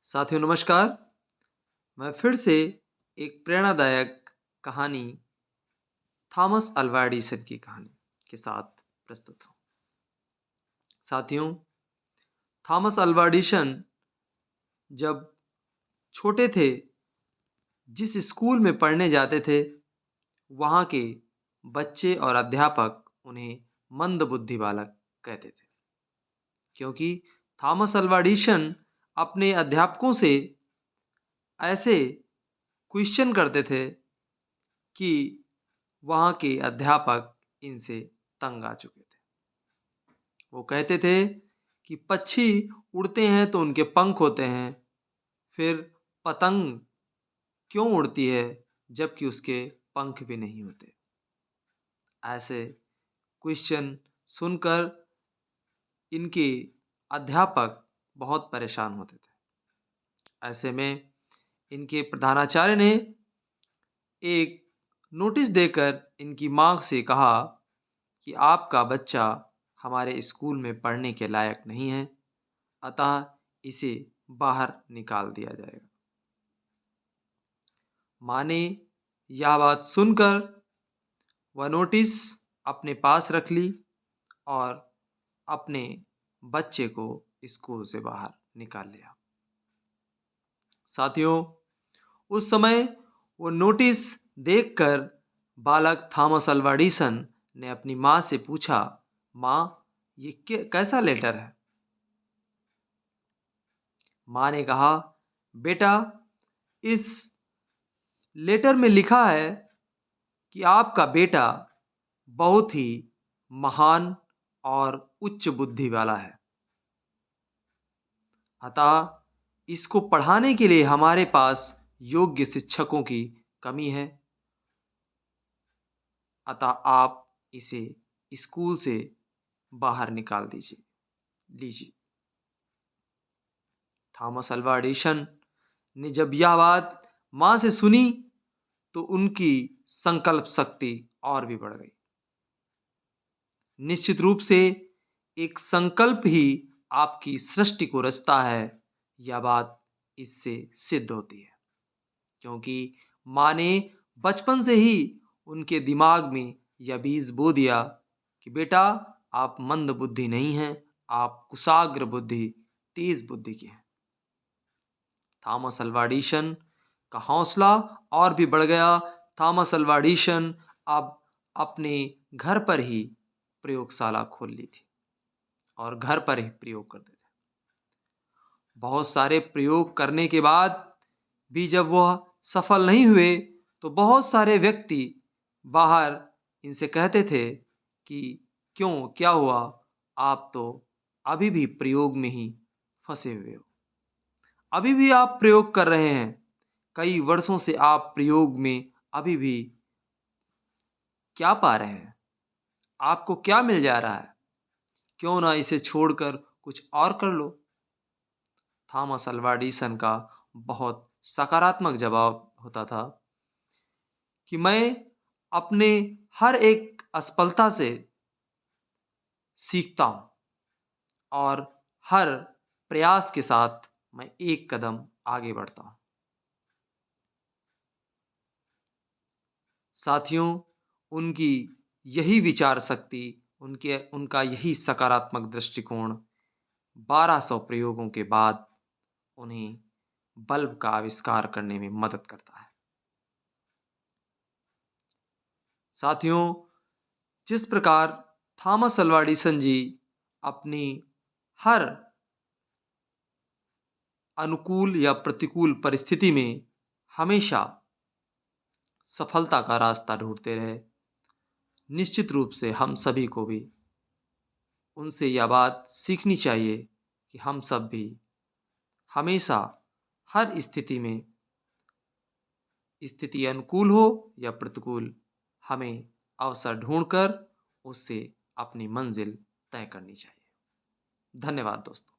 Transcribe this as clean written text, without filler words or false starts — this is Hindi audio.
साथियों नमस्कार। मैं फिर से एक प्रेरणादायक कहानी थॉमस अल्वा एडिसन की कहानी के साथ प्रस्तुत हूँ। साथियों, थॉमस अल्वा एडिसन जब छोटे थे, जिस स्कूल में पढ़ने जाते थे, वहाँ के बच्चे और अध्यापक उन्हें मंदबुद्धि बालक कहते थे, क्योंकि थॉमस अल्वा एडिसन अपने अध्यापकों से ऐसे क्वेश्चन करते थे कि वहाँ के अध्यापक इनसे तंग आ चुके थे। वो कहते थे कि पक्षी उड़ते हैं तो उनके पंख होते हैं, फिर पतंग क्यों उड़ती है जबकि उसके पंख भी नहीं होते। ऐसे क्वेश्चन सुनकर इनके अध्यापक बहुत परेशान होते थे। ऐसे में इनके प्रधानाचार्य ने एक नोटिस देकर इनकी माँ से कहा कि आपका बच्चा हमारे स्कूल में पढ़ने के लायक नहीं है, अतः इसे बाहर निकाल दिया जाएगा। माँ ने यह बात सुनकर वह नोटिस अपने पास रख ली और अपने बच्चे को स्कूल से बाहर निकाल लिया। साथियों, उस समय वो नोटिस देखकर बालक थॉमस अल्वा एडिसन ने अपनी माँ से पूछा, माँ, ये कैसा लेटर है? माँ ने कहा, बेटा, इस लेटर में लिखा है कि आपका बेटा बहुत ही महान और उच्च बुद्धि वाला है, अतः इसको पढ़ाने के लिए हमारे पास योग्य शिक्षकों की कमी है, अतः आप इसे स्कूल से बाहर निकाल लीजिए। थॉमस अल्वा एडिसन ने जब यह बात माँ से सुनी तो उनकी संकल्प शक्ति और भी बढ़ गई। निश्चित रूप से एक संकल्प ही आपकी सृष्टि को रचता है, यह बात इससे सिद्ध होती है, क्योंकि माँ ने बचपन से ही उनके दिमाग में यह बीज बो दिया कि बेटा, आप मंद बुद्धि नहीं हैं, आप कुशाग्र बुद्धि, तेज बुद्धि के हैं। थॉमस अल्वा एडिसन का हौसला और भी बढ़ गया। थॉमस अल्वा एडिसन अब अपने घर पर ही प्रयोगशाला खोल ली थी और घर पर ही प्रयोग करते थे। बहुत सारे प्रयोग करने के बाद भी जब वह सफल नहीं हुए तो बहुत सारे व्यक्ति बाहर इनसे कहते थे कि क्यों, क्या हुआ, आप तो अभी भी प्रयोग में ही फंसे हुए हो, अभी भी आप प्रयोग कर रहे हैं, कई वर्षों से आप प्रयोग में अभी भी क्या पा रहे हैं, आपको क्या मिल जा रहा है, क्यों ना इसे छोड़कर कुछ और कर लो। थॉमस अल्वा एडिसन का बहुत सकारात्मक जवाब होता था कि मैं अपने हर एक असफलता से सीखता हूँ और हर प्रयास के साथ मैं एक कदम आगे बढ़ता हूँ। साथियों, उनकी यही विचार शक्ति, उनका यही सकारात्मक दृष्टिकोण 1200 प्रयोगों के बाद उन्हें बल्ब का आविष्कार करने में मदद करता है। साथियों, जिस प्रकार थॉमस अल्वा एडिसन जी अपनी हर अनुकूल या प्रतिकूल परिस्थिति में हमेशा सफलता का रास्ता ढूंढते रहे, निश्चित रूप से हम सभी को भी उनसे यह बात सीखनी चाहिए कि हम सब भी हमेशा हर स्थिति में, स्थिति अनुकूल हो या प्रतिकूल, हमें अवसर ढूंढकर उससे अपनी मंजिल तय करनी चाहिए। धन्यवाद दोस्तों।